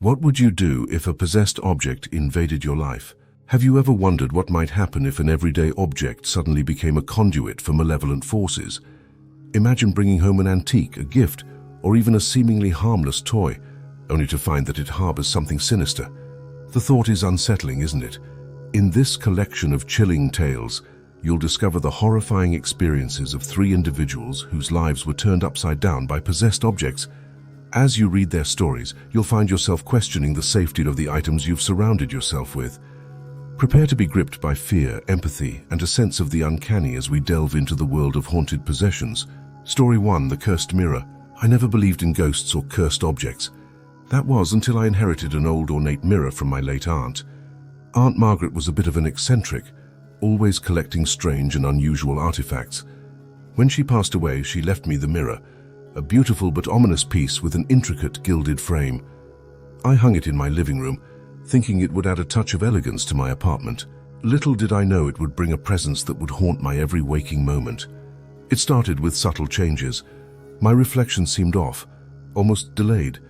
What would you do if a possessed object invaded your life? Have you ever wondered what might happen if an everyday object suddenly became a conduit for malevolent forces? Imagine bringing home an antique, a gift, or even a seemingly harmless toy, only to find that it harbors something sinister. The thought is unsettling, isn't it? In this collection of chilling tales, you'll discover the horrifying experiences of 3 individuals whose lives were turned upside down by possessed objects. As you read their stories, you'll find yourself questioning the safety of the items you've surrounded yourself with. Prepare to be gripped by fear, empathy, and a sense of the uncanny as we delve into the world of haunted possessions. Story 1: The Cursed Mirror. I never believed in ghosts or cursed objects. That was until I inherited an old ornate mirror from my late aunt. Aunt Margaret was a bit of an eccentric, always collecting strange and unusual artifacts. When she passed away, she left me the mirror, a beautiful but ominous piece with an intricate gilded frame. I hung it in my living room, thinking it would add a touch of elegance to my apartment. Little did I know it would bring a presence that would haunt my every waking moment. It started with subtle changes. My reflection seemed off, almost delayed,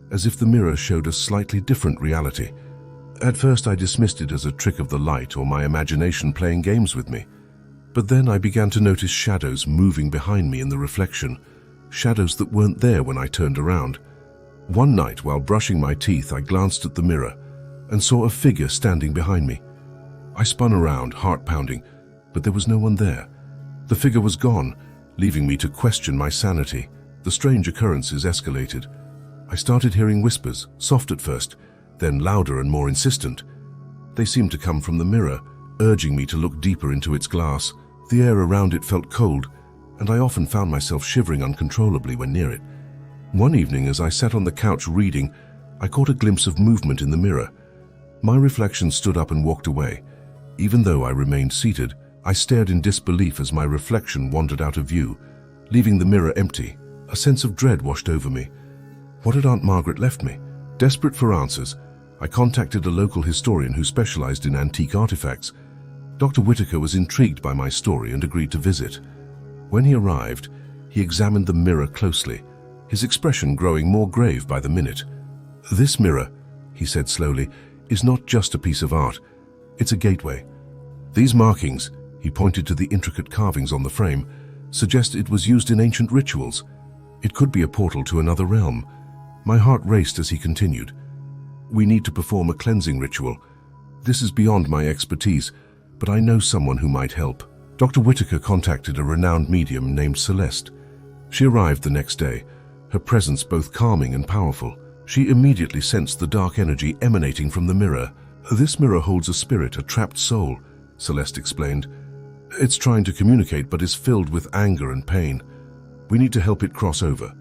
as if the mirror showed a slightly different reality. At first I dismissed it as a trick of the light or my imagination playing games with me. But then I began to notice shadows moving behind me in the reflection, shadows that weren't there when I turned around. One night, while brushing my teeth, I glanced at the mirror and saw a figure standing behind me. I spun around, heart pounding, but there was no one there. The figure was gone, leaving me to question my sanity. The strange occurrences escalated. I started hearing whispers, soft at first, then louder and more insistent. They seemed to come from the mirror, urging me to look deeper into its glass. The air around it felt cold, and I often found myself shivering uncontrollably when near it. One evening, as I sat on the couch reading, I caught a glimpse of movement in the mirror. My reflection stood up and walked away. Even though I remained seated, I stared in disbelief as my reflection wandered out of view, leaving the mirror empty. A sense of dread washed over me. What had Aunt Margaret left me? Desperate for answers, I contacted a local historian who specialized in antique artifacts. Dr. Whitaker was intrigued by my story and agreed to visit. When he arrived, he examined the mirror closely, his expression growing more grave by the minute. "This mirror," he said slowly, "is not just a piece of art. It's a gateway. These markings," he pointed to the intricate carvings on the frame, "suggest it was used in ancient rituals. It could be a portal to another realm." My heart raced as he continued. "We need to perform a cleansing ritual. This is beyond my expertise, but I know someone who might help." Dr. Whitaker contacted a renowned medium named Celeste. She arrived the next day, her presence both calming and powerful. She immediately sensed the dark energy emanating from the mirror. "This mirror holds a spirit, a trapped soul," Celeste explained. "It's trying to communicate but is filled with anger and pain. We need to help it cross over."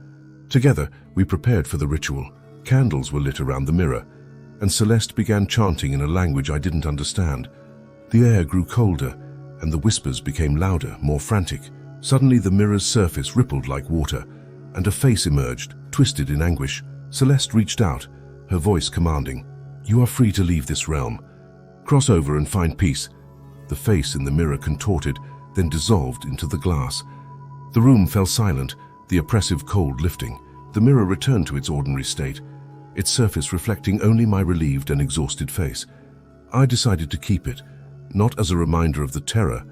Together, we prepared for the ritual. Candles were lit around the mirror, and Celeste began chanting in a language I didn't understand. The air grew colder, and the whispers became louder, more frantic. Suddenly, the mirror's surface rippled like water, and a face emerged, twisted in anguish. Celeste reached out, her voice commanding, "You are free to leave this realm. Cross over and find peace." The face in the mirror contorted, then dissolved into the glass. The room fell silent, the oppressive cold lifting. The mirror returned to its ordinary state, its surface reflecting only my relieved and exhausted face. I decided to keep it, not as a reminder of the terror,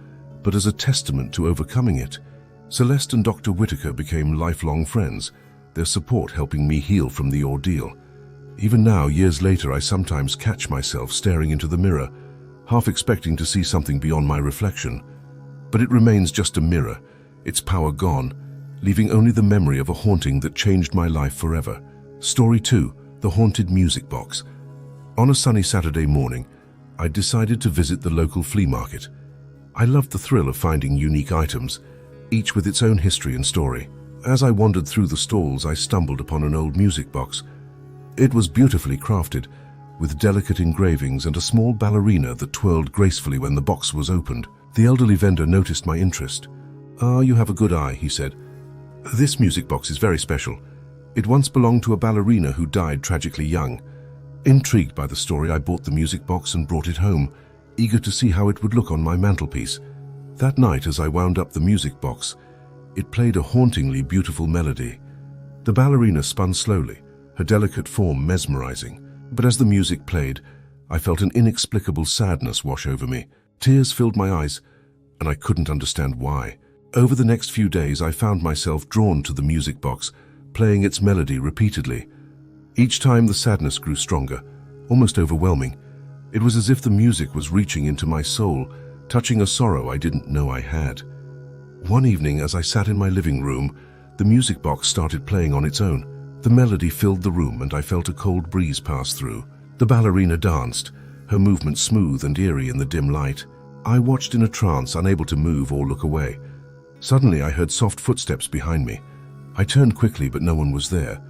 but as a testament to overcoming it. Celeste and Dr. Whitaker became lifelong friends, their support helping me heal from the ordeal. Even now, years later, I sometimes catch myself staring into the mirror, half expecting to see something beyond my reflection. But it remains just a mirror, its power gone, leaving only the memory of a haunting that changed my life forever. Story 2: The Haunted Music Box. On a sunny Saturday morning, I decided to visit the local flea market. I loved the thrill of finding unique items, each with its own history and story. As I wandered through the stalls, I stumbled upon an old music box. It was beautifully crafted, with delicate engravings and a small ballerina that twirled gracefully when the box was opened. The elderly vendor noticed my interest. "Ah, you have a good eye," he said. "This music box is very special. It once belonged to a ballerina who died tragically young." Intrigued by the story, I bought the music box and brought it home, eager to see how it would look on my mantelpiece. That night, as I wound up the music box, it played a hauntingly beautiful melody. The ballerina spun slowly, her delicate form mesmerizing. But as the music played, I felt an inexplicable sadness wash over me. Tears filled my eyes, and I couldn't understand why. Over the next few days, I found myself drawn to the music box, playing its melody repeatedly. Each time the sadness grew stronger, almost overwhelming. It was as if the music was reaching into my soul, touching a sorrow I didn't know I had. One evening, as I sat in my living room, the music box started playing on its own. The melody filled the room, and I felt a cold breeze pass through. The ballerina danced, her movements smooth and eerie in the dim light. I watched in a trance, unable to move or look away. Suddenly, I heard soft footsteps behind me. I turned quickly, but no one was there.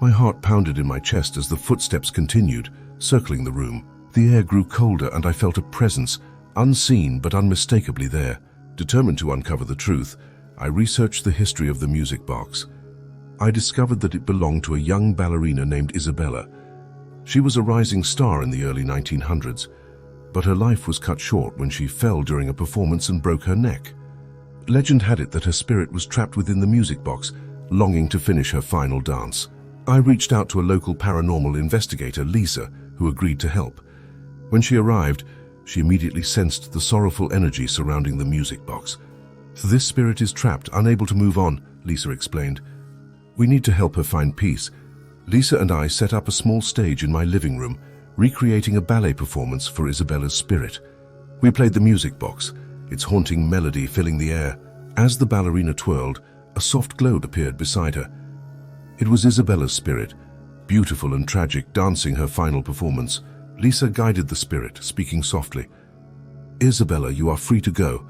My heart pounded in my chest as the footsteps continued, circling the room. The air grew colder, and I felt a presence, unseen but unmistakably there. Determined to uncover the truth, I researched the history of the music box. I discovered that it belonged to a young ballerina named Isabella. She was a rising star in the early 1900s, but her life was cut short when she fell during a performance and broke her neck. Legend had it that her spirit was trapped within the music box, longing to finish her final dance. I reached out to a local paranormal investigator, Lisa, who agreed to help. When she arrived, she immediately sensed the sorrowful energy surrounding the music box. "This spirit is trapped, unable to move on," Lisa explained. "We need to help her find peace." Lisa and I set up a small stage in my living room, recreating a ballet performance for Isabella's spirit. We played the music box, its haunting melody filling the air. As the ballerina twirled, a soft glow appeared beside her. It was Isabella's spirit, beautiful and tragic, dancing her final performance. Lisa guided the spirit, speaking softly. "Isabella, you are free to go.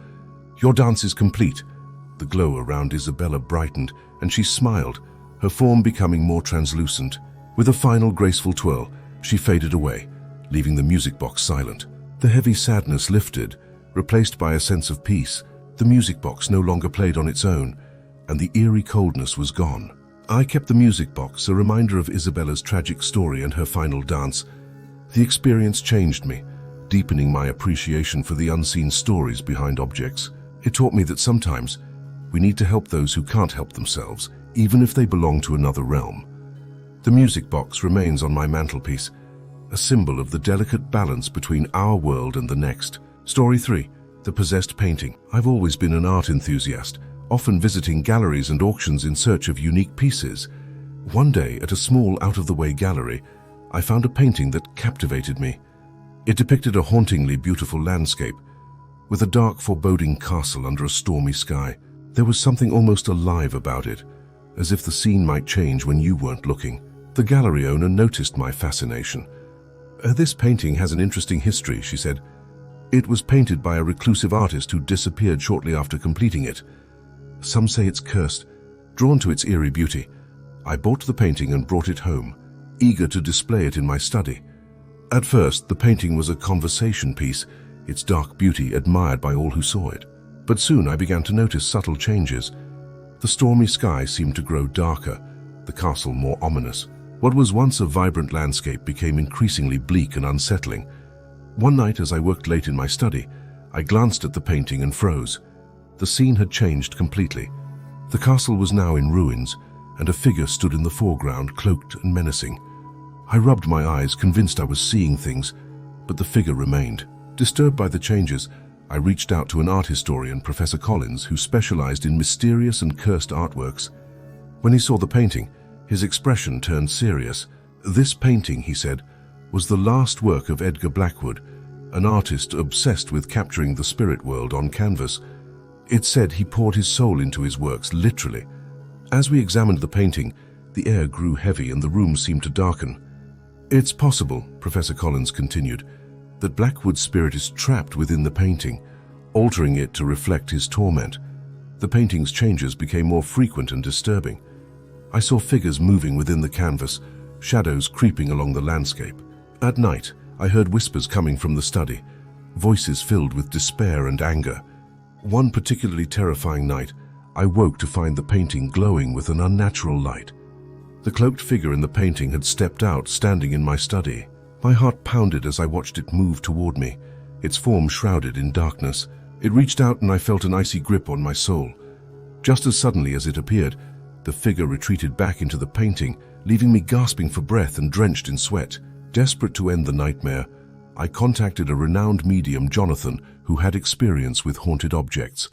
Your dance is complete." The glow around Isabella brightened, and she smiled, her form becoming more translucent. With a final graceful twirl, she faded away, leaving the music box silent. The heavy sadness lifted, replaced by a sense of peace. The music box no longer played on its own, and the eerie coldness was gone. I kept the music box, a reminder of Isabella's tragic story and her final dance. The experience changed me, deepening my appreciation for the unseen stories behind objects. It taught me that sometimes we need to help those who can't help themselves, even if they belong to another realm. The music box remains on my mantelpiece, a symbol of the delicate balance between our world and the next. Story 3. The Possessed Painting. I've always been an art enthusiast, often visiting galleries and auctions in search of unique pieces. One day, at a small, out-of-the-way gallery, I found a painting that captivated me. It depicted a hauntingly beautiful landscape, with a dark, foreboding castle under a stormy sky. There was something almost alive about it, as if the scene might change when you weren't looking. The gallery owner noticed my fascination. "This painting has an interesting history," she said. "It was painted by a reclusive artist who disappeared shortly after completing it. Some say it's cursed." Drawn to its eerie beauty, I bought the painting and brought it home, eager to display it in my study. At first, the painting was a conversation piece, its dark beauty admired by all who saw it. But soon I began to notice subtle changes. The stormy sky seemed to grow darker, the castle more ominous. What was once a vibrant landscape became increasingly bleak and unsettling. One night, as I worked late in my study, I glanced at the painting and froze. The scene had changed completely. The castle was now in ruins, and a figure stood in the foreground, cloaked and menacing. I rubbed my eyes, convinced I was seeing things, but the figure remained. Disturbed by the changes, I reached out to an art historian, Professor Collins, who specialized in mysterious and cursed artworks. When he saw the painting, his expression turned serious. "This painting," he said, "was the last work of Edgar Blackwood, an artist obsessed with capturing the spirit world on canvas. It's said he poured his soul into his works, literally." As we examined the painting, the air grew heavy and the room seemed to darken. "It's possible," Professor Collins continued, "that Blackwood's spirit is trapped within the painting, altering it to reflect his torment." The painting's changes became more frequent and disturbing. I saw figures moving within the canvas, shadows creeping along the landscape. At night, I heard whispers coming from the study, voices filled with despair and anger. One particularly terrifying night, I woke to find the painting glowing with an unnatural light. The cloaked figure in the painting had stepped out, standing in my study. My heart pounded as I watched it move toward me, its form shrouded in darkness. It reached out and I felt an icy grip on my soul. Just as suddenly as it appeared, the figure retreated back into the painting, leaving me gasping for breath and drenched in sweat. Desperate to end the nightmare, I contacted a renowned medium, Jonathan, who had experience with haunted objects.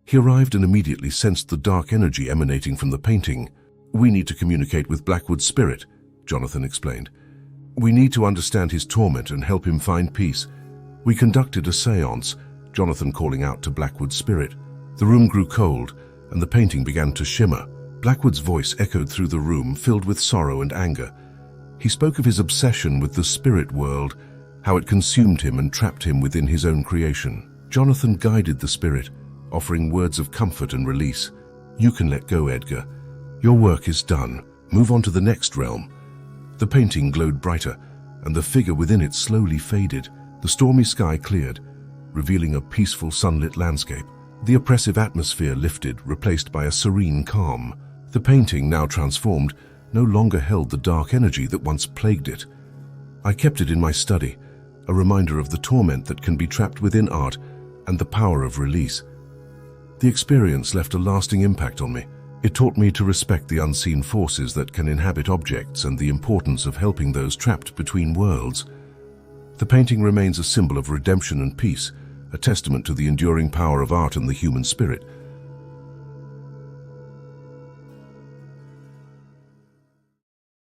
He arrived and immediately sensed the dark energy emanating from the painting. "We need to communicate with Blackwood's spirit," Jonathan explained. "We need to understand his torment and help him find peace." We conducted a seance, Jonathan calling out to Blackwood's spirit. The room grew cold, and the painting began to shimmer. Blackwood's voice echoed through the room, filled with sorrow and anger. He spoke of his obsession with the spirit world, how it consumed him and trapped him within his own creation. Jonathan guided the spirit, offering words of comfort and release. "You can let go, Edgar. Your work is done. Move on to the next realm." The painting glowed brighter, and the figure within it slowly faded. The stormy sky cleared, revealing a peaceful sunlit landscape. The oppressive atmosphere lifted, replaced by a serene calm. The painting, now transformed, no longer held the dark energy that once plagued it. I kept it in my study, a reminder of the torment that can be trapped within art and the power of release. The experience left a lasting impact on me. It taught me to respect the unseen forces that can inhabit objects and the importance of helping those trapped between worlds. The painting remains a symbol of redemption and peace, a testament to the enduring power of art and the human spirit.